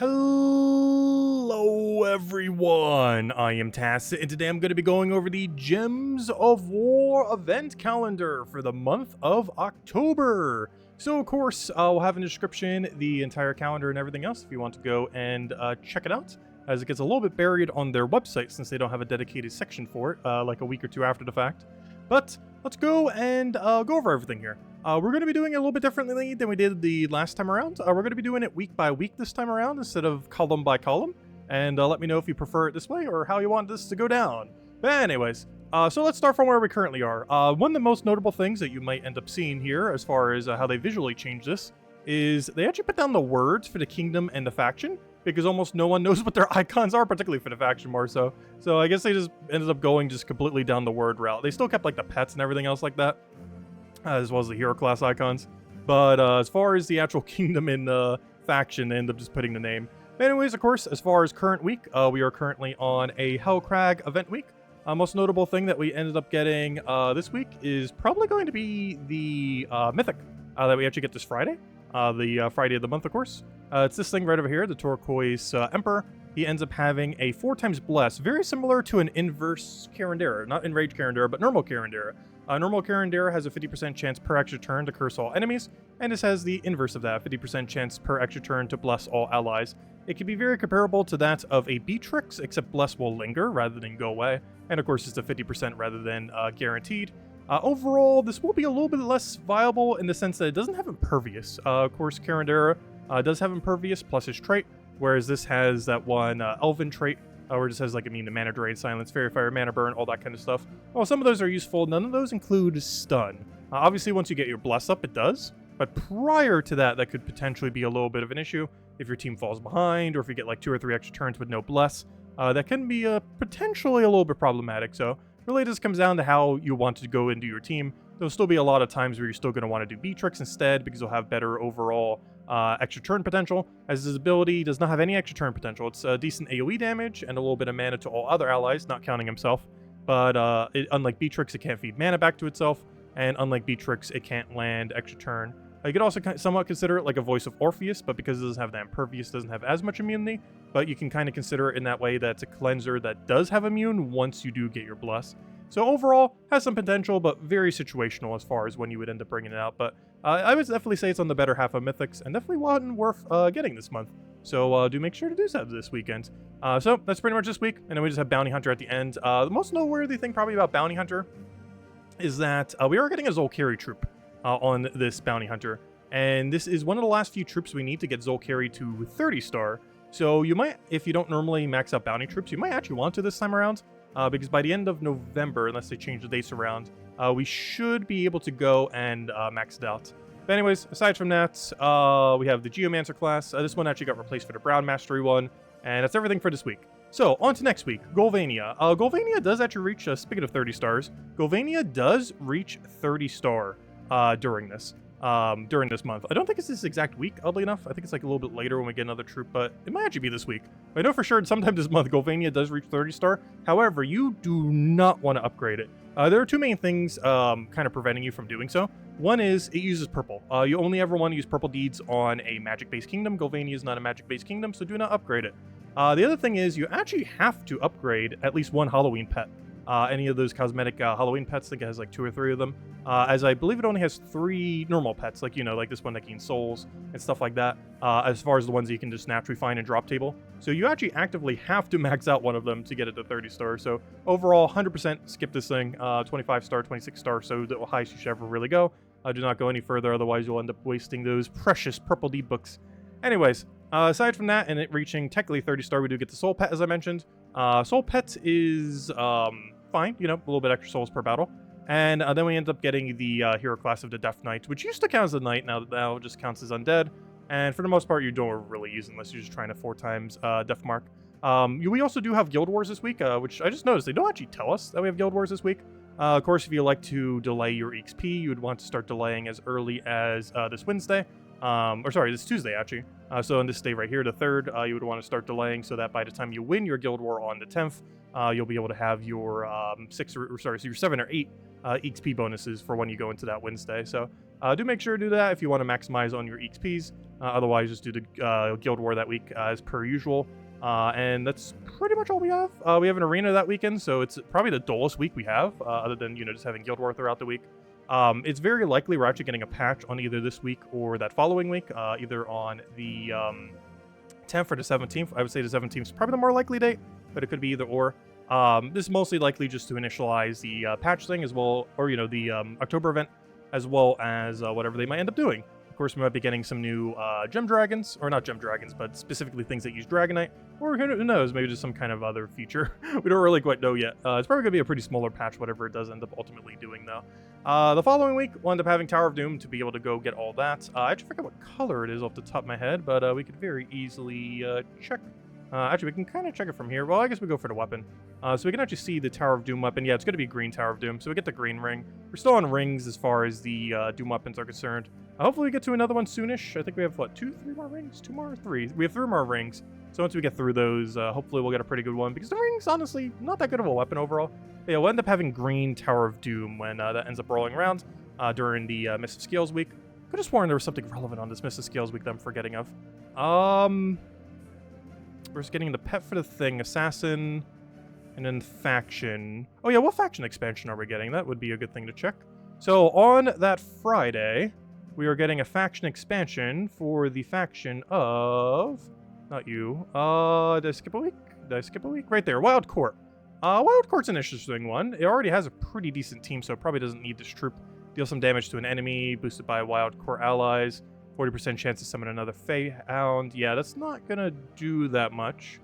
Hello everyone, I am Tacit, and today I'm going to be going over the Gems of War event calendar for the month of October. So of course, we'll have in the description the entire calendar and everything else if you want to go and check it out, as it gets a little bit buried on their website since they don't have a dedicated section for it, like a week or two after the fact. But let's go and go over everything here. We're going to be doing it a little bit differently than we did the last time around. We're going to be doing it week by week this time around instead of column by column. And let me know if you prefer it this way or how you want this to go down. But anyways, so let's start from where we currently are. One of the most notable things that you might end up seeing here as far as how they visually change this is they actually put down the words for the kingdom and the faction, because almost no one knows what their icons are, particularly for the faction more so. So I guess they just ended up going just completely down the word route. They still kept like the pets and everything else like that, as well as the hero class icons. But as far as the actual kingdom and faction, they end up just putting the name. But anyways, of course, as far as current week, we are currently on a Hellcrag event week. Most notable thing that we ended up getting this week is probably going to be the Mythic that we actually get this Friday. The Friday of the month, of course. It's this thing right over here, the Turquoise Emperor. He ends up having a 4x Bless, very similar to an inverse Carandera. Not Enraged Carandera, but normal Carandera. Normal Carandera has a 50% chance per extra turn to curse all enemies, and this has the inverse of that, 50% chance per extra turn to bless all allies. It can be very comparable to that of a Beatrix, except bless will linger rather than go away, and of course it's a 50% rather than guaranteed. Overall, this will be a little bit less viable in the sense that it doesn't have Impervious. Of course, Carandera does have Impervious plus his trait, whereas this has that one Elven trait, where it just has like the Mana Drain, Silence, Fairy Fire, Mana Burn, all that kind of stuff. Well, some of those are useful. None of those include Stun. Obviously, once you get your Bless up, it does. But prior to that, that could potentially be a little bit of an issue. If your team falls behind, or if you get like 2 or 3 extra turns with no Bless, that can be potentially a little bit problematic. So really, this comes down to how you want to go into your team. There'll still be a lot of times where you're still going to want to do Beatrix instead, because you'll have better overall extra turn potential, as his ability does not have any extra turn potential. It's decent AoE damage and a little bit of mana to all other allies, not counting himself. But unlike Beatrix, it can't feed mana back to itself, and unlike Beatrix, it can't land extra turn. You could also somewhat consider it like a Voice of Orpheus, but because it doesn't have that Impervious, doesn't have as much immunity. But you can kind of consider it in that way that it's a cleanser that does have immune once you do get your Bless. So overall, has some potential, but very situational as far as when you would end up bringing it out. But I would definitely say it's on the better half of Mythics, and definitely one worth getting this month. So do make sure to do so this weekend. So that's pretty much this week, and then we just have Bounty Hunter at the end. The most noteworthy thing probably about Bounty Hunter is that we are getting a Zolkari troop on this Bounty Hunter. And this is one of the last few troops we need to get Zolkari to 30 star. So you might, if you don't normally max out bounty troops, you might actually want to this time around. Because by the end of November, unless they change the dates around, we should be able to go and max it out. But anyways, aside from that, we have the Geomancer class. This one actually got replaced for the Brown Mastery one. And that's everything for this week. So, on to next week, Ghulvania. Ghulvania does actually reach, speaking of 30 stars, Ghulvania does reach 30 star during this month. I don't think it's this exact week, oddly enough. I think it's like a little bit later when we get another troop, but it might actually be this week. But I know for sure sometime this month, Ghulvania does reach 30 star. However, you do not want to upgrade it. There are two main things kind of preventing you from doing so. One is it uses purple. You only ever want to use purple deeds on a magic-based kingdom. Ghulvania is not a magic-based kingdom, so do not upgrade it. The other thing is you actually have to upgrade at least one Halloween pet. Any of those cosmetic Halloween pets, I think it has like 2 or 3 of them. As I believe it only has 3 normal pets, like, you know, like this one that gains souls and stuff like that, as far as the ones that you can just naturally find in drop table. So you actually actively have to max out one of them to get it to 30 star. So overall, 100% skip this thing, 25 star, 26 star, so the highest you should ever really go. Do not go any further, otherwise you'll end up wasting those precious purple deed books. Anyways, aside from that, and it reaching technically 30 star, we do get the Soul Pet, as I mentioned. Soul Pet is fine, you know, a little bit extra souls per battle. And then we end up getting the hero class of the Death Knight, which used to count as a knight, now just counts as undead. And for the most part, you don't really use unless you're just trying to 4 times Death Mark. We also do have Guild Wars this week, which I just noticed they don't actually tell us that we have Guild Wars this week. Of course, if you like to delay your EXP, you would want to start delaying as early as this Wednesday. This Tuesday, actually. So on this day right here, the 3rd, you would want to start delaying so that by the time you win your Guild War on the 10th, you'll be able to have your your 7 or 8 EXP bonuses for when you go into that Wednesday. So do make sure to do that if you want to maximize on your EXPs. Otherwise, just do the Guild War that week as per usual. And that's pretty much all we have. We have an arena that weekend, so it's probably the dullest week we have, other than, just having Guild War throughout the week. It's very likely we're actually getting a patch on either this week or that following week, either on the 10th or the 17th. I would say the 17th is probably the more likely date, but it could be either or. This is mostly likely just to initialize the patch thing as well, or, the October event, as well as whatever they might end up doing. Of course, we might be getting some new gem dragons, or not gem dragons, but specifically things that use Dragonite, or who knows, maybe just some kind of other feature. We don't really quite know yet. It's probably going to be a pretty smaller patch, whatever it does end up ultimately doing, though. The following week, we'll end up having Tower of Doom to be able to go get all that. I actually forget what color it is off the top of my head, but we could very easily check. Actually, we can kind of check it from here. Well, I guess we go for the weapon. So we can actually see the Tower of Doom weapon. Yeah, it's going to be green Tower of Doom, so we get the green ring. We're still on rings as far as the Doom weapons are concerned. Hopefully we get to another one soonish. I think we have, what, 3 more rings? 2 more? 3. We have 3 more rings. So once we get through those, hopefully we'll get a pretty good one, because the ring's honestly not that good of a weapon overall. But yeah, we'll end up having green Tower of Doom when that ends up rolling around during the Mist of Scales week. Could have sworn there was something relevant on this Mist of Scales week that I'm forgetting of. We're just getting the pet for the thing, assassin, and then faction. Oh yeah, what faction expansion are we getting? That would be a good thing to check. So on that Friday, we are getting a faction expansion for the faction of... Not you. Did I skip a week? Did I skip a week? Right there, Wild Court. Wild Court's an interesting one. It already has a pretty decent team, so it probably doesn't need this troop. Deal some damage to an enemy, boosted by Wild Court allies. 40% chance to summon another Fey Hound. Yeah, that's not gonna do that much.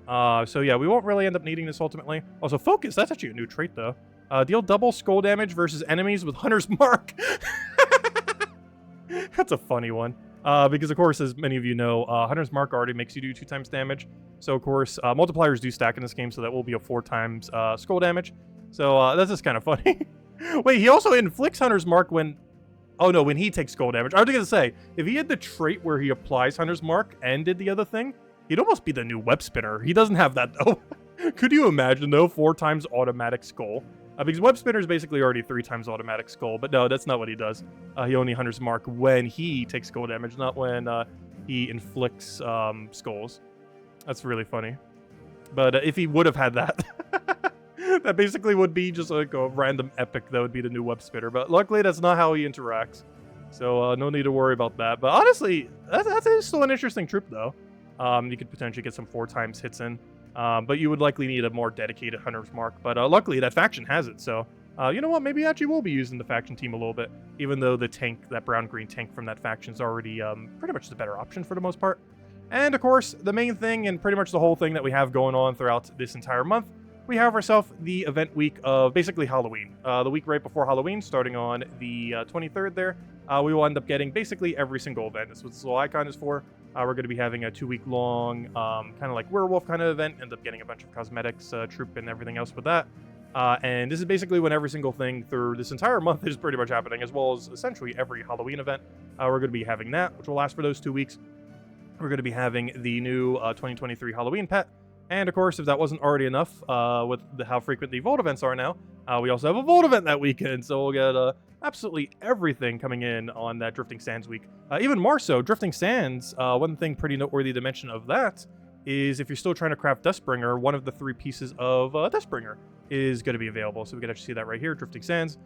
So yeah, we won't really end up needing this ultimately. Also, Focus, that's actually a new trait though. Deal double skull damage versus enemies with Hunter's Mark. That's a funny one. Because of course, as many of you know, Hunter's Mark already makes you do 2 times damage. So of course, multipliers do stack in this game, so that will be a 4 times skull damage. So that's just kind of funny. Wait, he also inflicts Hunter's Mark when... Oh no, when he takes skull damage. I was gonna say, if he had the trait where he applies Hunter's Mark and did the other thing, he'd almost be the new web spinner. He doesn't have that though. Could you imagine though, 4 times automatic skull? Because web spinner is basically already 3 times automatic skull, but no, that's not what he does. He only Hunter's Mark when he takes skull damage, not when he inflicts skulls. That's really funny. But if he would have had that, that basically would be just like a random epic that would be the new web spinner. But luckily, that's not how he interacts. So no need to worry about that. But honestly, that's still an interesting troop, though. You could potentially get some 4 times hits in. But you would likely need a more dedicated Hunter's Mark. But luckily, that faction has it. So you know what? Maybe actually we'll be using the faction team a little bit. Even though the tank, that brown-green tank from that faction is already pretty much the better option for the most part. And of course, the main thing and pretty much the whole thing that we have going on throughout this entire month, we have ourselves the event week of basically Halloween. The week right before Halloween, starting on the 23rd there, we will end up getting basically every single event. That's what this little icon is for. We're going to be having a 2-week-long kind of like werewolf kind of event, end up getting a bunch of cosmetics, troop, and everything else with that. And this is basically when every single thing through this entire month is pretty much happening, as well as essentially every Halloween event. We're going to be having that, which will last for those 2 weeks. We're going to be having the new 2023 Halloween pet. And of course, if that wasn't already enough with how frequent the Vault events are now, we also have a Vault event that weekend. So we'll get absolutely everything coming in on that Drifting Sands week. Even more so, Drifting Sands, one thing pretty noteworthy to mention of that is if you're still trying to craft Dustbringer, one of the 3 pieces of Dustbringer is going to be available. So we can actually see that right here, Drifting Sands.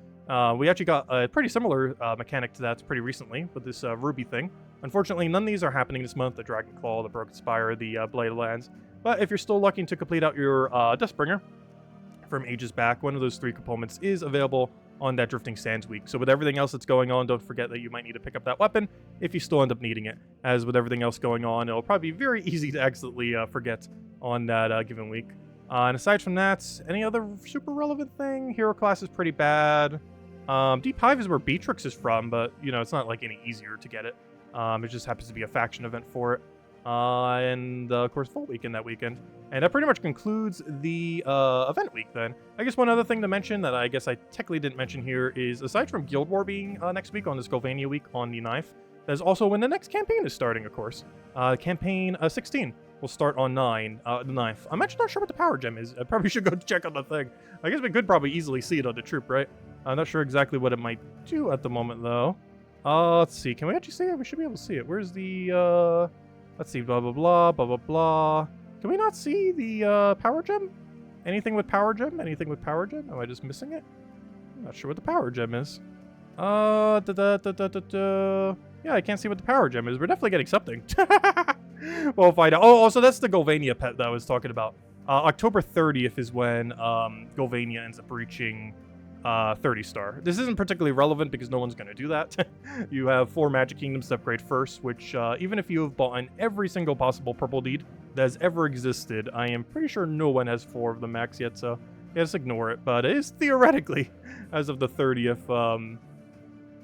We actually got a pretty similar mechanic to that pretty recently with this Ruby thing. Unfortunately, none of these are happening this month, the Dragon Claw, the Broken Spire, the Blade of Lands. But if you're still looking to complete out your Dustbringer from ages back, one of those 3 components is available on that Drifting Sands week. So with everything else that's going on, don't forget that you might need to pick up that weapon if you still end up needing it. As with everything else going on, it'll probably be very easy to accidentally forget on that given week. And aside from that, any other super relevant thing? Hero class is pretty bad. Deep Hive is where Beatrix is from, but, you know, it's not like any easier to get it. It just happens to be a faction event for it. And of course, Full Weekend that weekend. And that pretty much concludes the event week then. I guess one other thing to mention that I guess I technically didn't mention here is, aside from Guild War being next week on this Ghulvania week on the 9th, that is also when the next campaign is starting, of course. Campaign 16. We'll start on 9, the 9th. I'm actually not sure what the power gem is. I probably should go check on the thing. I guess we could probably easily see it on the troop, right? I'm not sure exactly what it might do at the moment, though. Let's see. Can we actually see it? We should be able to see it. Where's the, let's see. Blah, blah, blah, blah, blah, blah. Can we not see the, power gem? Anything with power gem? Anything with power gem? Am I just missing it? I'm not sure what the power gem is. Yeah, I can't see what the power gem is. We're definitely getting something. We'll find out. Oh, so that's the Ghulvania pet that I was talking about. October 30th is when Ghulvania ends up reaching 30 star. This isn't particularly relevant because no one's going to do that. You have 4 Magic Kingdoms to upgrade first, which even if you have bought in every single possible purple deed that has ever existed, I am pretty sure no one has 4 of them max yet, so yeah, just ignore it. But it is theoretically, as of the 30th,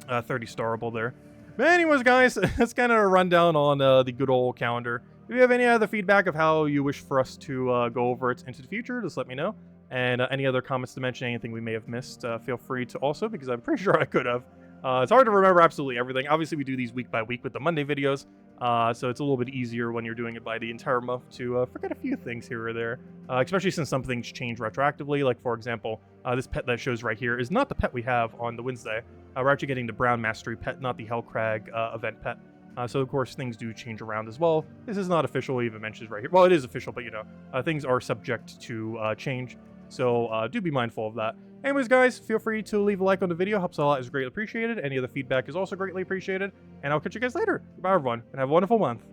30 starable there. But anyways, guys, that's kind of a rundown on the good old calendar. If you have any other feedback of how you wish for us to go over it into the future, just let me know. And any other comments to mention, anything we may have missed, feel free to also, because I'm pretty sure I could have. It's hard to remember absolutely everything. Obviously, we do these week by week with the Monday videos, so it's a little bit easier when you're doing it by the entire month to forget a few things here or there, especially since some things change retroactively. Like, for example, this pet that shows right here is not the pet we have on the Wednesday. We're actually getting the Brown Mastery pet, not the Hellcrag event pet. So, of course, things do change around as well. This is not official, it even mentions right here. Well, it is official, but, you know, things are subject to change. So, do be mindful of that. Anyways, guys, feel free to leave a like on the video. Helps a lot, is greatly appreciated. Any other feedback is also greatly appreciated. And I'll catch you guys later. Goodbye, everyone, and have a wonderful month.